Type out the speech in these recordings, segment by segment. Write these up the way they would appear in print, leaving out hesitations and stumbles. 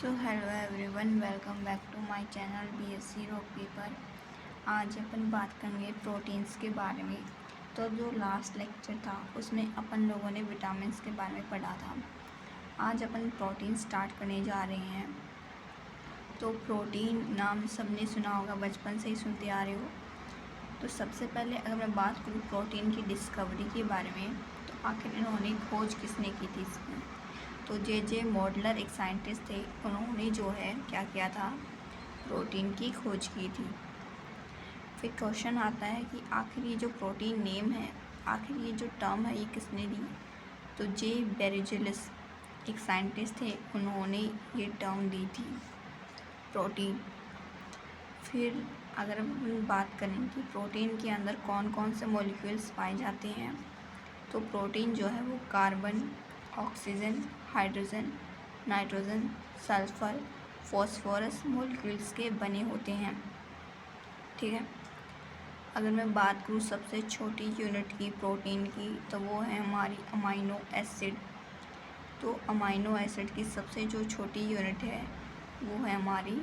So hello everyone, welcome back to my channel BSc rock paper. आज अपन बात करेंगे प्रोटीन्स के बारे में। तो जो लास्ट लेक्चर था उसमें अपन लोगों ने विटामिन्स के बारे में पढ़ा था। आज अपन प्रोटीन स्टार्ट करने जा रहे हैं। तो प्रोटीन नाम सबने सुना होगा, बचपन से ही सुनते आ रहे हो। तो सबसे पहले अगर मैं बात करूँ प्रोटीन की डिस्कवरी के बारे में, तो आखिर इन्होंने खोज किसने की थी इसमें। तो जे मॉडलर एक साइंटिस्ट थे, उन्होंने जो है क्या किया था, प्रोटीन की खोज की थी। फिर क्वेश्चन आता है कि आखिर ये जो प्रोटीन नेम है, आखिर ये जो टर्म है, ये किसने दी। तो जे बेरेजेलिस एक साइंटिस्ट थे, उन्होंने ये टर्म दी थी प्रोटीन। फिर अगर हम बात करें कि प्रोटीन के अंदर कौन कौन से मॉलिक्यूल्स पाए जाते हैं, तो प्रोटीन जो है वो carbon, oxygen, hydrogen, nitrogen, sulphur, phosphorus molecules के बने होते हैं। ठीक है। अगर मैं बात करूँ सबसे छोटी यूनिट की प्रोटीन की, तो वो है हमारी अमाइनो एसिड। तो अमाइनो एसिड की सबसे जो छोटी यूनिट है वो है हमारी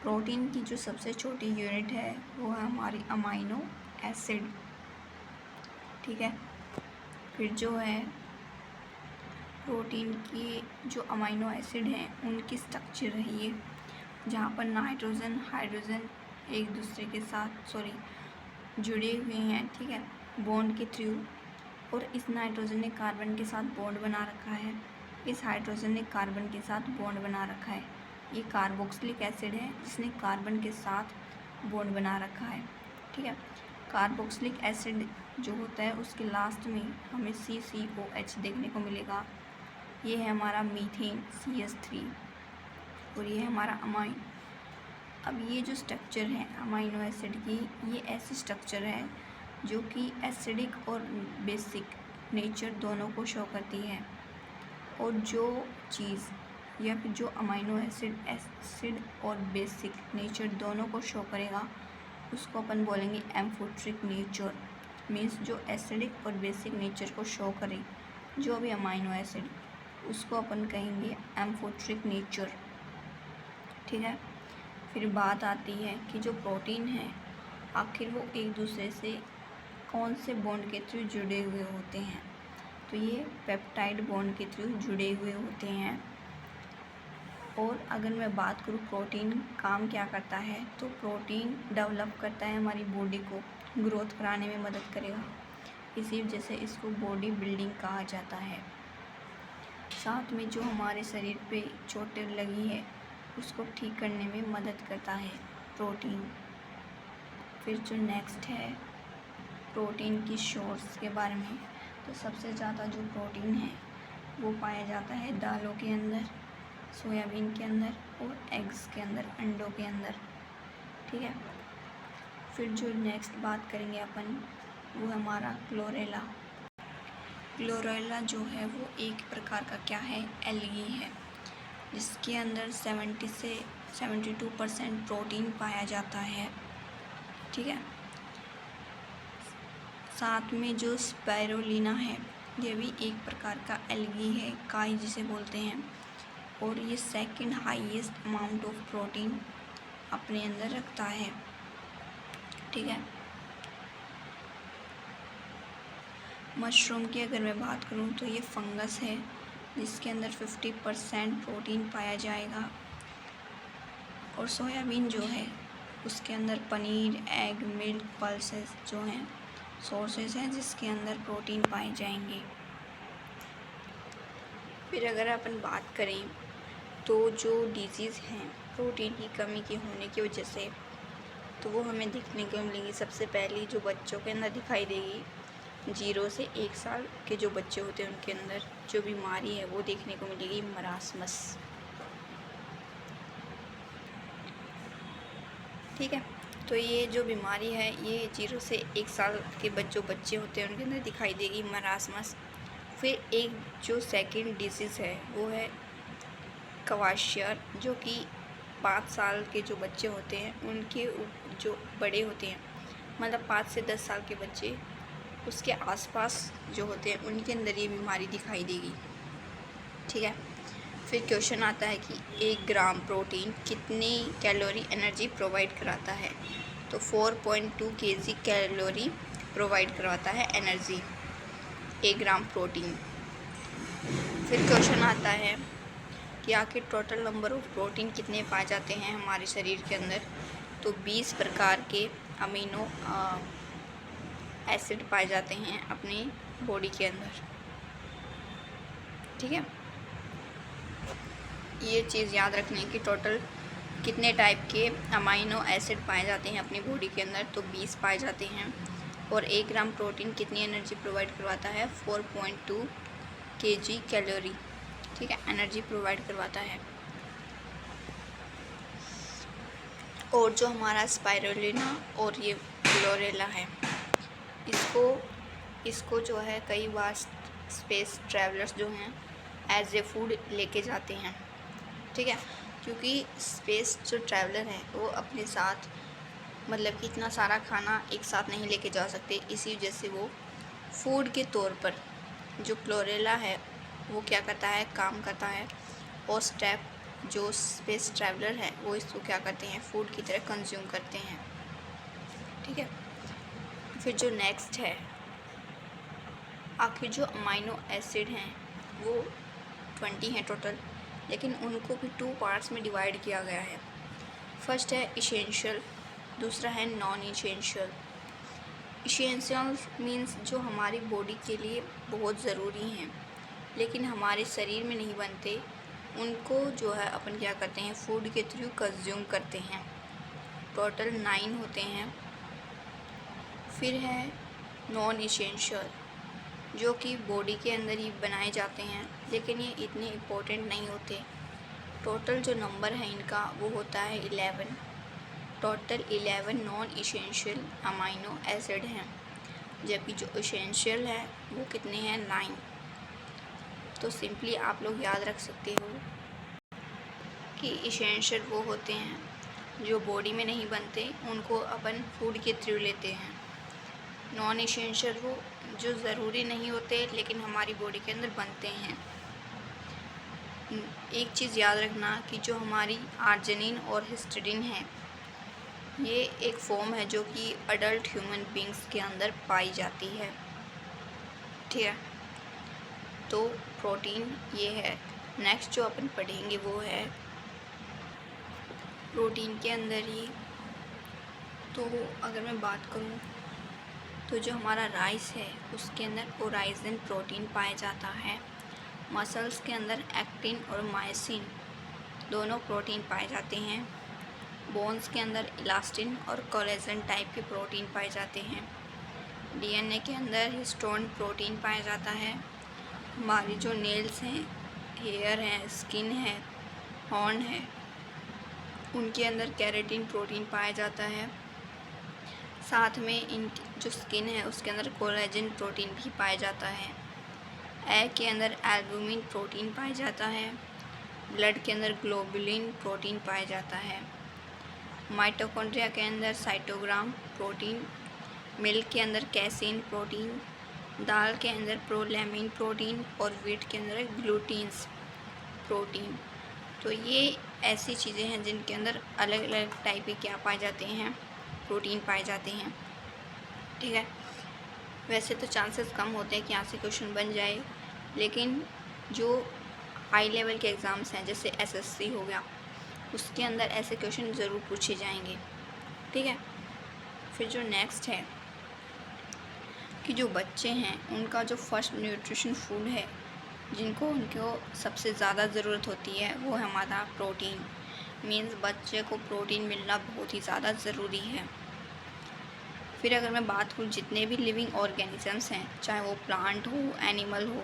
प्रोटीन की जो सबसे छोटी यूनिट है वो है हमारी अमाइनो एसिड। ठीक है। फिर जो है प्रोटीन की जो अमाइनो एसिड हैं उनकी स्ट्रक्चर रही है, जहाँ पर नाइट्रोजन, हाइड्रोजन एक दूसरे के साथ जुड़े हुए हैं। ठीक है, बॉन्ड के थ्रू। और इस नाइट्रोजन ने कार्बन के साथ बॉन्ड बना रखा है, इस हाइड्रोजन ने कार्बन के साथ बॉन्ड बना रखा है। ये कार्बोक्सिलिक एसिड है जिसने कार्बन के साथ बॉन्ड बना रखा है। ठीक है। कार्बोक्सिलिक एसिड जो होता है उसके लास्ट में हमें CCOH देखने को मिलेगा। ये है हमारा मीथेन CH3 और ये है हमारा अमाइन। अब ये जो स्ट्रक्चर है अमाइनो एसिड की, ये ऐसी स्ट्रक्चर है जो कि एसिडिक और बेसिक नेचर दोनों को शो करती है। और जो चीज़ या फिर जो अमाइनो एसिड और बेसिक नेचर दोनों को शो करेगा उसको अपन बोलेंगे एम्फोट्रिक नेचर। मीन्स जो एसिडिक और बेसिक नेचर को शो करे जो भी अमाइनो एसिड, उसको अपन कहेंगे एम्फोट्रिक नेचर। ठीक है। फिर बात आती है कि जो प्रोटीन है आखिर वो एक दूसरे से कौन से बॉन्ड के थ्रू जुड़े हुए होते हैं। तो ये पेप्टाइड बॉन्ड के थ्रू जुड़े हुए होते हैं। और अगर मैं बात करूँ प्रोटीन काम क्या करता है, तो प्रोटीन डेवलप करता है, हमारी बॉडी को ग्रोथ कराने में मदद करेगा। इसी वजह से इसको बॉडी बिल्डिंग कहा जाता है। साथ में जो हमारे शरीर पे चोटें लगी है उसको ठीक करने में मदद करता है प्रोटीन। फिर जो नेक्स्ट है प्रोटीन की सोर्स के बारे में, तो सबसे ज़्यादा जो प्रोटीन है वो पाया जाता है दालों के अंदर, सोयाबीन के अंदर और एग्स के अंदर, अंडों के अंदर। ठीक है। फिर जो नेक्स्ट बात करेंगे अपन वो हमारा क्लोरेला। क्लोरेला जो है वो एक प्रकार का क्या है, एल्गी है, जिसके अंदर 70 से 72% प्रोटीन पाया जाता है। ठीक है। साथ में जो स्पाइरुलिना है ये भी एक प्रकार का एल्गी है, काई जिसे बोलते हैं, और ये second highest amount of protein अपने अंदर रखता है। ठीक है। मशरूम की अगर मैं बात करूँ तो ये फंगस है जिसके अंदर 50% प्रोटीन पाया जाएगा। और सोयाबीन जो है उसके अंदर पनीर, एग, मिल्क, पल्सेस जो हैं सोर्सेज हैं जिसके अंदर प्रोटीन पाए जाएंगे। फिर अगर अपन बात करें तो जो डिजीज़ हैं प्रोटीन की कमी के होने की वजह से, तो वो हमें देखने को मिलेंगी। सबसे पहली जो बच्चों के अंदर दिखाई देगी, 0 से 1 साल के जो बच्चे होते हैं उनके अंदर जो बीमारी है वो देखने को मिलेगी, मरासमस। ठीक है। तो ये जो बीमारी है ये 0 से 1 साल के बच्चे होते हैं उनके अंदर दिखाई देगी, मरासमस। फिर एक जो सेकंड डिजीज़ है वो है क्वाशियर, जो कि 5 साल के जो बच्चे होते हैं उनके जो बड़े होते हैं, मतलब 5 से 10 साल के बच्चे उसके आसपास जो होते हैं उनके अंदर ये बीमारी दिखाई देगी। ठीक है। फिर क्वेश्चन आता है कि 1 ग्राम प्रोटीन कितनी कैलोरी एनर्जी प्रोवाइड कराता है। तो 4.2 kg कैलोरी प्रोवाइड करवाता है एनर्जी 1 ग्राम प्रोटीन। फिर क्वेश्चन आता है कि आखिर टोटल नंबर ऑफ प्रोटीन कितने पाए जाते हैं हमारे शरीर के अंदर। तो 20 प्रकार के अमीनो एसिड पाए जाते हैं अपनी बॉडी के अंदर। ठीक है, ये चीज़ याद रखनी कि टोटल कितने टाइप के अमीनो एसिड पाए जाते हैं अपनी बॉडी के अंदर। तो 20 पाए जाते हैं। और 1 ग्राम प्रोटीन कितनी एनर्जी प्रोवाइड करवाता है, 4.2 kg कैलोरी, ठीक है, एनर्जी प्रोवाइड करवाता है। और जो हमारा स्पाइरुलिना और ये क्लोरेला है, इसको जो है कई बार स्पेस ट्रैवलर्स जो हैं एज ए फूड लेके जाते हैं। ठीक है, क्योंकि स्पेस जो ट्रैवलर है वो अपने साथ मतलब कि इतना सारा खाना एक साथ नहीं लेके जा सकते, इसी वजह से वो फूड के तौर पर जो क्लोरेला है वो क्या करता है, काम करता है। और जो स्पेस ट्रैवलर है वो इसको क्या करते हैं, फूड की तरह कंज्यूम करते हैं। ठीक है, फिर जो नेक्स्ट है, आखिर जो अमीनो एसिड हैं वो 20 हैं टोटल, लेकिन उनको भी 2 पार्ट्स में डिवाइड किया गया है। फर्स्ट है इसेंशियल, दूसरा है नॉन इसेंशियल। इसेंशियल मीन्स जो हमारी बॉडी के लिए बहुत ज़रूरी हैं लेकिन हमारे शरीर में नहीं बनते, उनको जो है अपन क्या करते हैं, फूड के थ्रू कंज्यूम करते हैं। टोटल 9 होते हैं। फिर है नॉन इसेंशियल, जो कि बॉडी के अंदर ही बनाए जाते हैं लेकिन ये इतने इम्पोर्टेंट नहीं होते। टोटल जो नंबर है इनका वो होता है 11। Total 11 non essential amino acid हैं, जबकि जो इसेंशियल है वो कितने हैं, 9। तो सिंपली आप लोग याद रख सकते हो कि इसेंशियल वो होते हैं जो बॉडी में नहीं बनते, उनको अपन फूड के थ्रू लेते हैं। नॉन इसेंशियल वो जो ज़रूरी नहीं होते लेकिन हमारी बॉडी के अंदर बनते हैं। एक चीज़ याद रखना कि जो हमारी आर्जिनिन और हिस्टिडाइन है, ये एक फॉर्म है जो कि अडल्ट ह्यूमन बींग्स के अंदर पाई जाती है। ठीक है, तो प्रोटीन ये है। नेक्स्ट जो अपन पढ़ेंगे वो है प्रोटीन के अंदर ही। तो अगर मैं बात करूँ तो जो हमारा राइस है उसके अंदर ओराइजिन प्रोटीन पाया जाता है। मसल्स के अंदर एक्टिन और मायोसिन दोनों प्रोटीन पाए जाते हैं। बोन्स के अंदर इलास्टिन और कोलेजन टाइप के प्रोटीन पाए जाते हैं। डीएनए के अंदर हिस्टोन प्रोटीन पाया जाता है। हमारी जो नेल्स हैं, हेयर है, स्किन है, हॉर्न है, उनके अंदर केराटिन प्रोटीन पाया जाता है। साथ में इन जो स्किन है उसके अंदर कोलेजन प्रोटीन भी पाया जाता है। एग के अंदर एल्बुमिन प्रोटीन पाया जाता है। ब्लड के अंदर ग्लोबुलिन प्रोटीन पाया जाता है। माइटोकॉन्ड्रिया के अंदर साइटोग्राम प्रोटीन, मिल्क के अंदर कैसीन प्रोटीन, दाल के अंदर प्रोलैमिन प्रोटीन और व्हीट के अंदर ग्लूटीन्स प्रोटीन। तो ये ऐसी चीज़ें हैं जिनके अंदर अलग अलग टाइप के क्या पाए जाते हैं, प्रोटीन पाए जाते हैं। ठीक है, वैसे तो चांसेस कम होते हैं कि यहाँ से क्वेश्चन बन जाए, लेकिन जो हाई लेवल के एग्ज़ाम्स हैं जैसे एसएससी हो गया, उसके अंदर ऐसे क्वेश्चन ज़रूर पूछे जाएंगे। ठीक है, फिर जो नेक्स्ट है कि जो बच्चे हैं उनका जो फर्स्ट न्यूट्रिशन फूड है जिनको उनको सबसे ज़्यादा ज़रूरत होती है वो है हमारा प्रोटीन। मीन्स बच्चे को प्रोटीन मिलना बहुत ही ज़्यादा ज़रूरी है। फिर अगर मैं बात करूँ जितने भी लिविंग ऑर्गेनिजम्स हैं, चाहे वो प्लांट हो, एनिमल हो,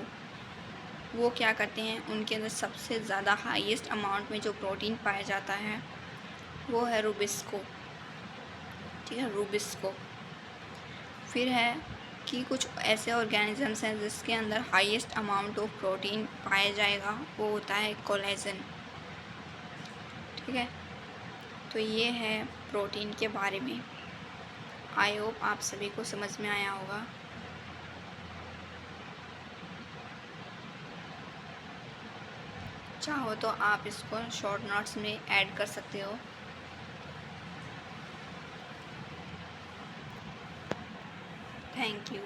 वो क्या करते हैं, उनके अंदर सबसे ज़्यादा हाईएस्ट अमाउंट में जो प्रोटीन पाया जाता है वो है रूबिस्को। ठीक है, रूबिस्को। फिर है कि कुछ ऐसे ऑर्गेनिजम्स हैं जिसके अंदर हाईएस्ट अमाउंट ऑफ प्रोटीन पाया जाएगा, वो होता है कोलेजन। ठीक है, तो ये है प्रोटीन के बारे में। आई होप आप सभी को समझ में आया होगा। चाहो तो आप इसको शॉर्ट नोट्स में ऐड कर सकते हो। Thank you.